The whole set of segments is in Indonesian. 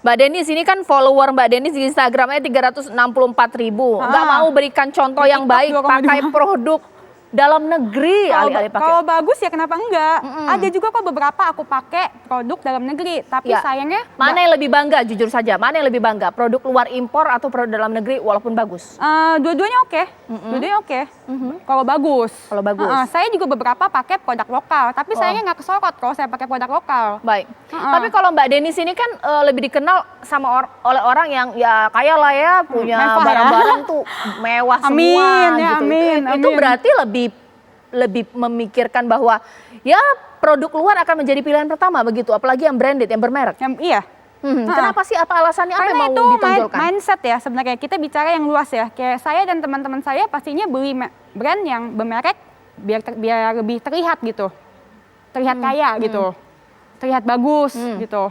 Mbak Denis, ini kan follower Mbak Denis di Instagramnya 364.000. Nggak mau berikan contoh Di yang TikTok baik, 2,2. pakai produk dalam negeri, alih-alih pakai. Kalau bagus ya kenapa enggak? Ada juga kok beberapa aku pakai produk dalam negeri, tapi Ya. sayangnya Mana yang lebih bangga, jujur saja, mana yang lebih bangga? Produk luar impor atau produk dalam negeri walaupun bagus? dua-duanya oke. Dua-duanya oke. Kalau bagus. Kalau bagus. Saya juga beberapa pakai produk lokal, tapi sayangnya nggak kesorot kalau saya pakai produk lokal. Baik. Tapi kalau Mbak Denis ini kan lebih dikenal sama oleh orang yang ya kaya lah ya, punya mewah ya. barang-barang tuh mewah semua Amin, ya, gitu. amin, Itu amin. berarti lebih memikirkan bahwa ya produk luar akan menjadi pilihan pertama begitu, apalagi yang branded, yang bermerek. Iya. Kenapa sih? Apa alasannya? Apa yang Karena mau itu ditonjolkan? mindset ya sebenarnya. Kita bicara yang luas ya. Kayak saya dan teman-teman saya pastinya beli brand yang bermerek biar lebih terlihat gitu. Terlihat kaya gitu. Terlihat bagus gitu.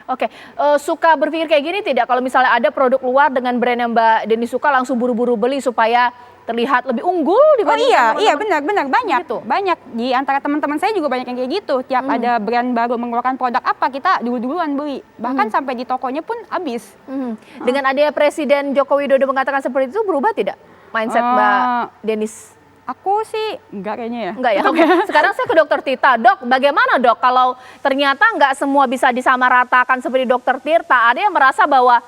Oke, suka berpikir kayak gini tidak? Kalau misalnya ada produk luar dengan brand yang Mbak Denis suka, langsung buru-buru beli supaya terlihat lebih unggul dibandingkan Iya teman-teman? benar banyak Gitu. banyak di antara teman-teman saya juga banyak yang kayak gitu. Tiap ada brand baru mengeluarkan produk apa kita duluan beli. Bahkan sampai di tokonya pun habis. Dengan adanya Presiden Joko Widodo mengatakan seperti itu, berubah tidak mindset Mbak Denis? Aku sih enggak kayaknya ya. Enggak ya? Oke. Sekarang saya ke Dokter Tirta. Dok, bagaimana dok kalau ternyata nggak semua bisa disamaratakan seperti Dokter Tirta? Ada yang merasa bahwa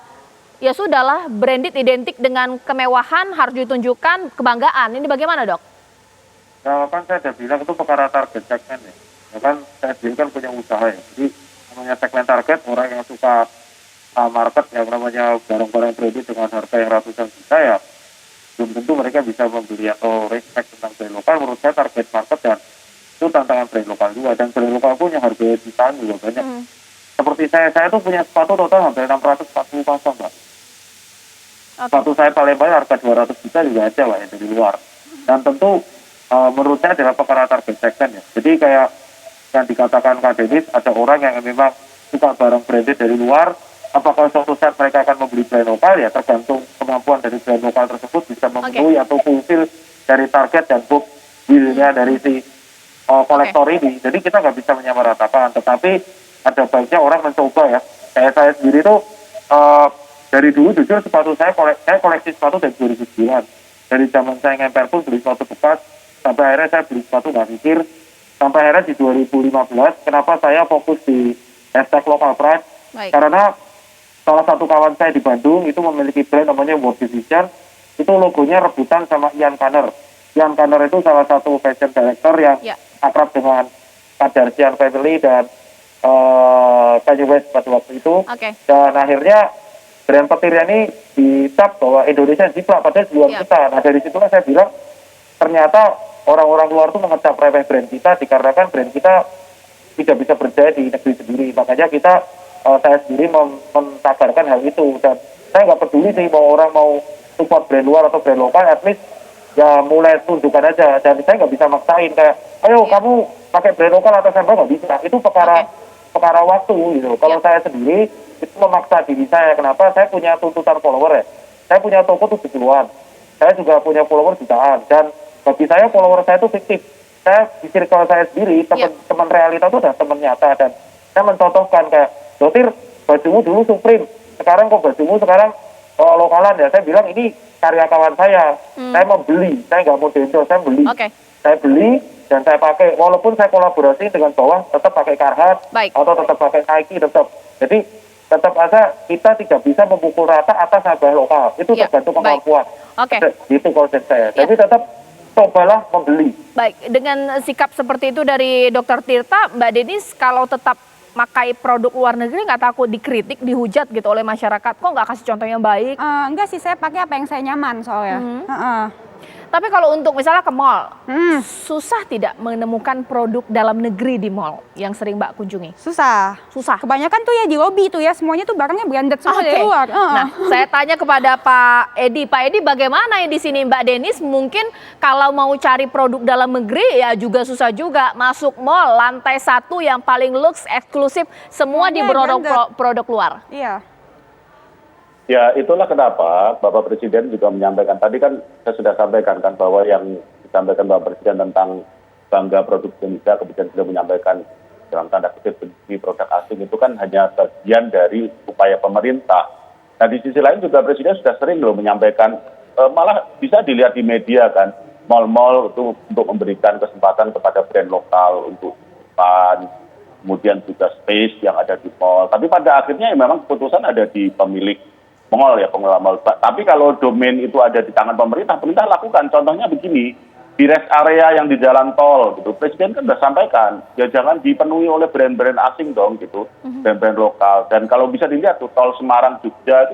ya sudahlah, branded identik dengan kemewahan, harus ditunjukkan kebanggaan. Ini bagaimana dok? Ya kan saya udah bilang itu perkara target segmen ya. Ya kan saya sendiri kan punya usaha ya. Jadi namanya segmen target orang yang suka market yang namanya barang-barang branded dengan harga yang ratusan juta ya. Belum tentu mereka bisa membeli atau respect tentang brand lokal. Menurut saya target market dan itu tantangan brand lokal juga. Dan brand lokal pun yang harga jutaan juga banyak. Seperti saya tuh punya sepatu total hampir 640 pasang Mbak. Sepatu saya paling banyak harga 200 juta juga ada Mbak ya, dari luar. Dan tentu menurut saya adalah perkara target segmen ya. Jadi kayak yang dikatakan Kak Denis, ada orang yang memang suka barang branded dari luar. Apakah suatu saat mereka akan membeli brand lokal ya tergantung kemampuan dari brand lokal tersebut bisa memenuhi atau fulfill dari target dan book deal-nya dari si kolektor ini. Jadi kita nggak bisa menyamaratakan, tetapi ada baiknya orang mencoba ya. Kayak saya sendiri tuh dari dulu jujur sepatu saya koleksi sepatu dari 2009. Dari zaman saya ngemper pun beli sepatu bekas, sampai akhirnya saya beli sepatu nggak mikir. Sampai akhirnya di 2015, kenapa saya fokus di hashtag local pride? Karena salah satu kawan saya di Bandung itu memiliki brand namanya World Division. Itu logonya rebutan sama Ian Kanner. Ian Kanner itu salah satu fashion director yang akrab dengan Kardashian family dan Kanye West pada waktu itu. Dan akhirnya brand petirnya ini dicap bahwa Indonesia jiplak padahal jual kita. Nah dari situlah saya bilang ternyata orang-orang luar itu mengecap remeh brand kita dikarenakan brand kita tidak bisa berjaya di negeri sendiri. Makanya saya sendiri mentabarkan hal itu. Dan saya nggak peduli sih mau orang mau support brand luar atau brand lokal, at least ya mulai tunjukkan aja. Dan saya nggak bisa maksain kayak, ayo kamu pakai brand lokal atau saya nggak bisa. Itu perkara waktu gitu. Kalau saya sendiri itu memaksa diri saya. Kenapa? Saya punya tuntutan follower ya. Saya punya toko 70-an. Saya juga punya follower jutaan. Dan bagi saya follower saya itu fiktif. Saya di circle saya sendiri, teman realita itu udah teman nyata. Dan saya mencontohkan kayak, Dotir, bajumu dulu Supreme. Sekarang kok bajumu sekarang lokalan ya. Saya bilang ini karya kawan saya. Saya mau beli. Saya nggak mau dendor, saya beli. Saya beli dan saya pakai. Walaupun saya kolaborasi dengan bawah, tetap pakai Carhartt atau tetap pakai Nike, tetap. Jadi tetap aja kita tidak bisa memukul rata atas harga lokal. Itu tergantung kemampuan. Itu konsep saya. Jadi tetap cobalah membeli. Baik, dengan sikap seperti itu dari Dokter Tirta, Mbak Denis kalau tetap pakai produk luar negeri nggak takut dikritik, dihujat gitu oleh masyarakat? Kok nggak kasih contoh yang baik? Enggak sih, saya pakai apa yang saya nyaman soalnya. Tapi kalau untuk misalnya ke mall, susah tidak menemukan produk dalam negeri di mall yang sering Mbak kunjungi? Susah. Kebanyakan tuh ya di lobi tuh ya, semuanya tuh barangnya branded semua dari luar. Nah, saya tanya kepada Pak Edi. Pak Edi, bagaimana ya di sini Mbak Denis? Mungkin kalau mau cari produk dalam negeri ya juga susah juga. Masuk mall, lantai 1 yang paling lux, eksklusif, semua diberodong produk luar. Iya. Ya itulah kenapa Bapak Presiden juga menyampaikan, tadi kan saya sudah sampaikan kan bahwa yang disampaikan Bapak Presiden tentang bangga produk Indonesia, kemudian sudah menyampaikan dalam tanda kutip benci produk asing itu kan hanya bagian dari upaya pemerintah. Nah di sisi lain juga Presiden sudah sering loh menyampaikan, malah bisa dilihat di media kan, mal-mal itu untuk memberikan kesempatan kepada brand lokal untuk kemudian juga space yang ada di mall. Tapi pada akhirnya memang keputusan ada di pemilik mall ya, pengelola mall. Tapi kalau domain itu ada di tangan pemerintah, pemerintah lakukan. Contohnya begini, di rest area yang di jalan tol gitu, Presiden kan sudah sampaikan, ya jangan dipenuhi oleh brand-brand asing dong gitu, brand-brand lokal. Dan kalau bisa dilihat tuh tol Semarang Jogja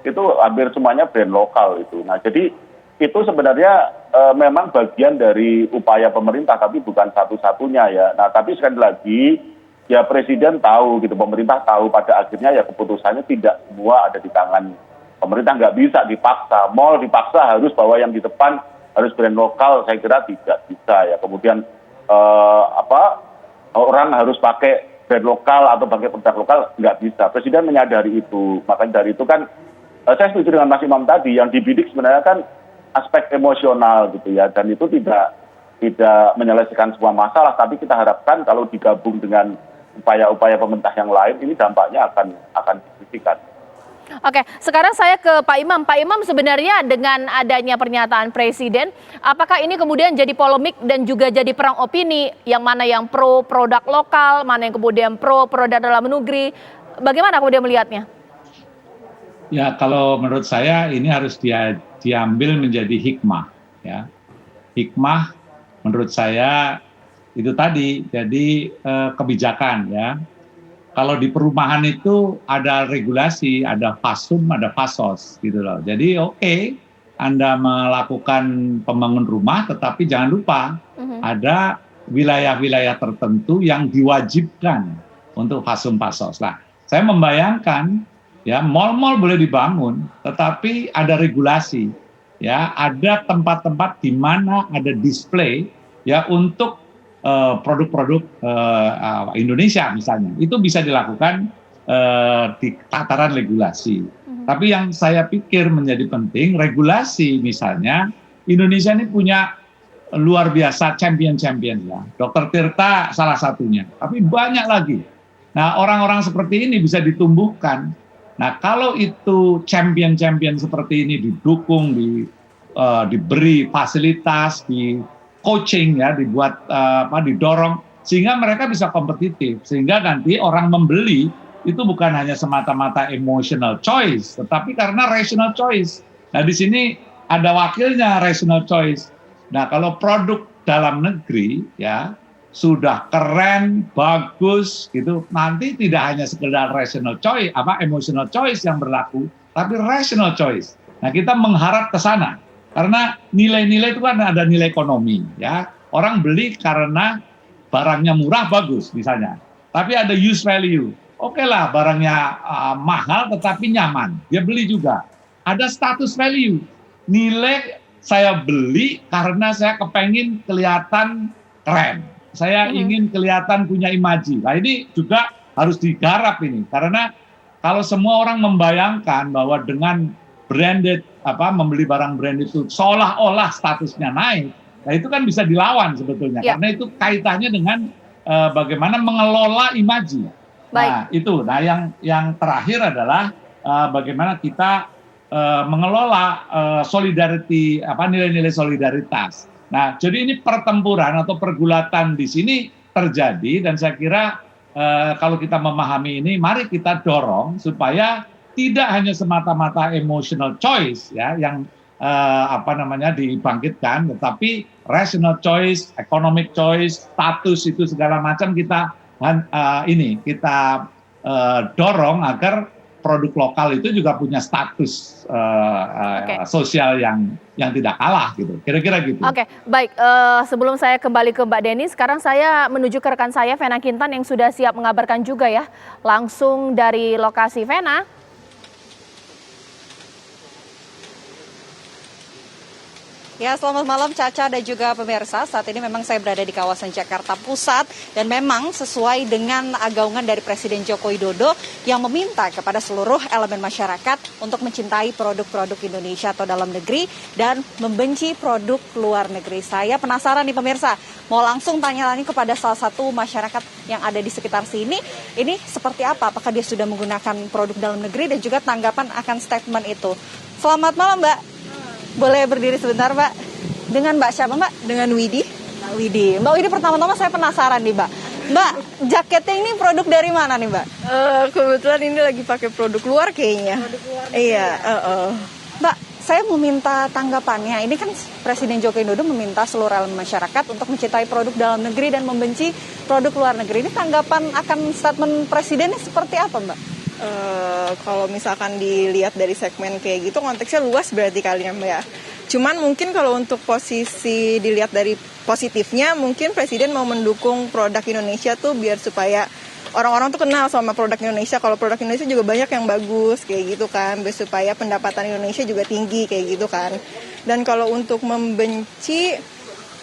itu hampir semuanya brand lokal itu. Nah jadi itu sebenarnya memang bagian dari upaya pemerintah, tapi bukan satu-satunya ya. Nah tapi sekali lagi ya Presiden tahu gitu, pemerintah tahu pada akhirnya ya keputusannya tidak semua ada di tangan pemerintah, nggak bisa dipaksa. Mall dipaksa harus bahwa yang di depan harus brand lokal, saya kira tidak bisa ya. Kemudian orang harus pakai brand lokal atau pakai produk lokal, nggak bisa. Presiden menyadari itu, makanya dari itu kan saya setuju dengan Mas Imam tadi, yang dibidik sebenarnya kan aspek emosional gitu ya, dan itu tidak menyelesaikan semua masalah, tapi kita harapkan kalau digabung dengan upaya-upaya pemerintah yang lain, ini dampaknya akan signifikan. Oke, sekarang saya ke Pak Imam. Pak Imam, sebenarnya dengan adanya pernyataan Presiden, apakah ini kemudian jadi polemik dan juga jadi perang opini, yang mana yang pro produk lokal, mana yang kemudian pro produk dalam negeri, bagaimana kemudian melihatnya? Ya, kalau menurut saya ini harus diambil menjadi hikmah. Ya. Hikmah menurut saya itu tadi, jadi kebijakan ya. Kalau di perumahan itu ada regulasi, ada fasum, ada fasos gitu loh. Jadi oke, Anda melakukan pembangun rumah, tetapi jangan lupa ada wilayah-wilayah tertentu yang diwajibkan untuk fasum fasos. Nah, saya membayangkan ya mal-mal boleh dibangun, tetapi ada regulasi, ya ada tempat-tempat di mana ada display ya untuk produk-produk Indonesia misalnya, itu bisa dilakukan di tataran regulasi. Tapi yang saya pikir menjadi penting, regulasi misalnya, Indonesia ini punya luar biasa champion-champion ya. Dr. Tirta salah satunya, tapi banyak lagi. Nah orang-orang seperti ini bisa ditumbuhkan. Nah kalau itu champion-champion seperti ini didukung, diberi fasilitas, coaching ya, didorong sehingga mereka bisa kompetitif, sehingga nanti orang membeli itu bukan hanya semata-mata emotional choice, tetapi karena rational choice. Nah di sini ada wakilnya rational choice. Nah kalau produk dalam negeri ya sudah keren, bagus gitu, nanti tidak hanya sekedar rational choice, emotional choice yang berlaku, tapi rational choice. Nah kita mengharap ke sana. Karena nilai-nilai itu kan ada nilai ekonomi, ya. Orang beli karena barangnya murah, bagus misalnya. Tapi ada use value. Oke lah, barangnya mahal tetapi nyaman. Dia beli juga. Ada status value. Nilai saya beli karena saya kepengen kelihatan keren. Saya ingin kelihatan punya imaji. Nah ini juga harus digarap ini. Karena kalau semua orang membayangkan bahwa dengan branded, membeli barang brand itu seolah-olah statusnya naik, nah itu kan bisa dilawan sebetulnya, karena itu kaitannya dengan bagaimana mengelola imaji. Nah itu, nah yang terakhir adalah bagaimana kita mengelola solidarity, nilai-nilai solidaritas. Nah jadi ini pertempuran atau pergulatan di sini terjadi, dan saya kira kalau kita memahami ini, mari kita dorong supaya tidak hanya semata-mata emotional choice ya yang dibangkitkan, tetapi rational choice, economic choice, status itu segala macam kita dorong agar produk lokal itu juga punya status sosial yang tidak kalah gitu. Kira-kira gitu. Oke, baik. Sebelum saya kembali ke Mbak Deni, sekarang saya menuju ke rekan saya Vena Kintan yang sudah siap mengabarkan juga ya, langsung dari lokasi. Vena. Ya, selamat malam Caca dan juga pemirsa. Saat ini memang saya berada di kawasan Jakarta Pusat dan memang sesuai dengan gaungan dari Presiden Joko Widodo yang meminta kepada seluruh elemen masyarakat untuk mencintai produk-produk Indonesia atau dalam negeri dan membenci produk luar negeri. Saya penasaran nih pemirsa, mau langsung tanya lagi kepada salah satu masyarakat yang ada di sekitar sini, ini seperti apa? Apakah dia sudah menggunakan produk dalam negeri dan juga tanggapan akan statement itu. Selamat malam Mbak. Boleh berdiri sebentar, Mbak? Dengan Mbak siapa, Mbak? Dengan Widi. Mbak Widi. Mbak Widi, pertama-tama saya penasaran nih, Mbak. Mbak, jaketnya ini produk dari mana nih, Mbak? Kebetulan ini lagi pakai produk luar kayaknya. Produk luar negeri. Iya. Mbak, saya mau minta tanggapannya. Ini kan Presiden Joko Widodo meminta seluruh elemen masyarakat untuk mencintai produk dalam negeri dan membenci produk luar negeri. Ini tanggapan akan statement Presidennya seperti apa, Mbak? Kalau misalkan dilihat dari segmen kayak gitu, konteksnya luas berarti kali ya, Mbak ya. Cuman mungkin kalau untuk posisi dilihat dari positifnya, mungkin Presiden mau mendukung produk Indonesia tuh biar supaya orang-orang tuh kenal sama produk Indonesia. Kalau produk Indonesia juga banyak yang bagus kayak gitu kan, biar supaya pendapatan Indonesia juga tinggi kayak gitu kan. Dan kalau untuk membenci,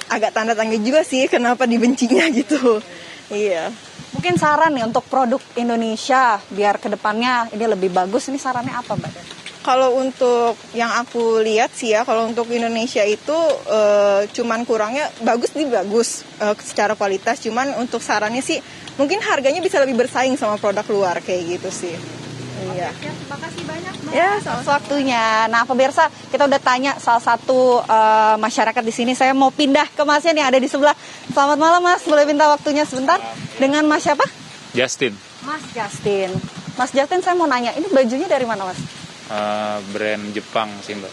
agak tanda tanya juga sih kenapa dibencinya gitu. Iya. Mungkin saran nih untuk produk Indonesia biar kedepannya ini lebih bagus. Ini sarannya apa, Mbak? Kalau untuk yang aku lihat sih ya, kalau untuk Indonesia itu cuman kurangnya bagus secara kualitas. Cuman untuk sarannya sih mungkin harganya bisa lebih bersaing sama produk luar kayak gitu sih. Iya. Terima kasih banyak, Mbak. Ya, atas waktunya. Nah, pemirsa, kita udah tanya salah satu masyarakat di sini. Saya mau pindah ke Masnya nih, ada di sebelah. Selamat malam, Mas. Boleh minta waktunya sebentar? Dengan Mas siapa? Justin. Mas Justin. Mas Justin, saya mau nanya, ini bajunya dari mana, Mas? Brand Jepang sih, Mbak.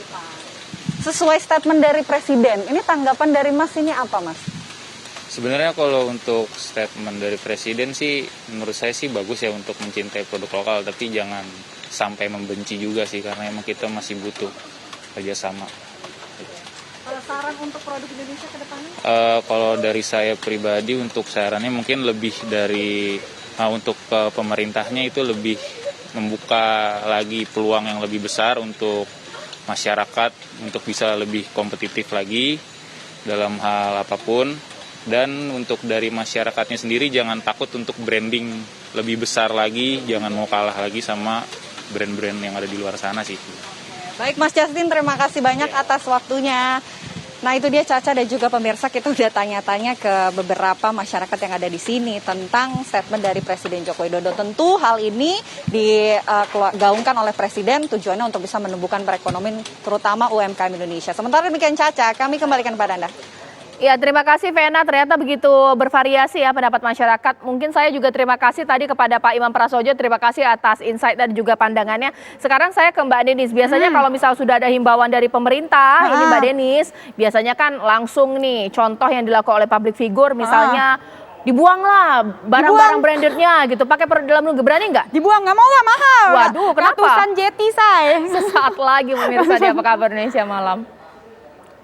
Sesuai statement dari Presiden, ini tanggapan dari Mas ini apa, Mas? Sebenarnya kalau untuk statement dari Presiden sih, menurut saya sih bagus ya untuk mencintai produk lokal, tapi jangan sampai membenci juga sih, karena emang kita masih butuh kerjasama. Kalau saran untuk produk Indonesia ke depannya? Kalau dari saya pribadi, untuk sarannya mungkin lebih dari, untuk pemerintahnya itu lebih membuka lagi peluang yang lebih besar untuk masyarakat, untuk bisa lebih kompetitif lagi dalam hal apapun. Dan untuk dari masyarakatnya sendiri jangan takut untuk branding lebih besar lagi, jangan mau kalah lagi sama brand-brand yang ada di luar sana sih. Baik Mas Justin, terima kasih banyak atas waktunya. Nah itu dia Caca dan juga pemirsa, kita udah tanya-tanya ke beberapa masyarakat yang ada di sini tentang statement dari Presiden Joko Widodo. Tentu hal ini digaungkan oleh Presiden tujuannya untuk bisa menumbuhkan perekonomian terutama UMKM Indonesia. Sementara demikian Caca, kami kembalikan kepada Anda. Ya, terima kasih Vena. Ternyata begitu bervariasi ya pendapat masyarakat. Mungkin saya juga terima kasih tadi kepada Pak Imam Prasojo. Terima kasih atas insight dan juga pandangannya. Sekarang saya ke Mbak Denis. Biasanya kalau misal sudah ada himbauan dari pemerintah, ini Mbak Denis, biasanya kan langsung nih contoh yang dilakukan oleh public figure, misalnya dibuanglah barang-barang brandednya gitu. Pakai produk dalam negeri, berani nggak? Dibuang, nggak mau lah, mahal. Waduh, kenapa? Ratusan jeti saya. Sesaat lagi pemirsa di Apa Kabar Indonesia Malam.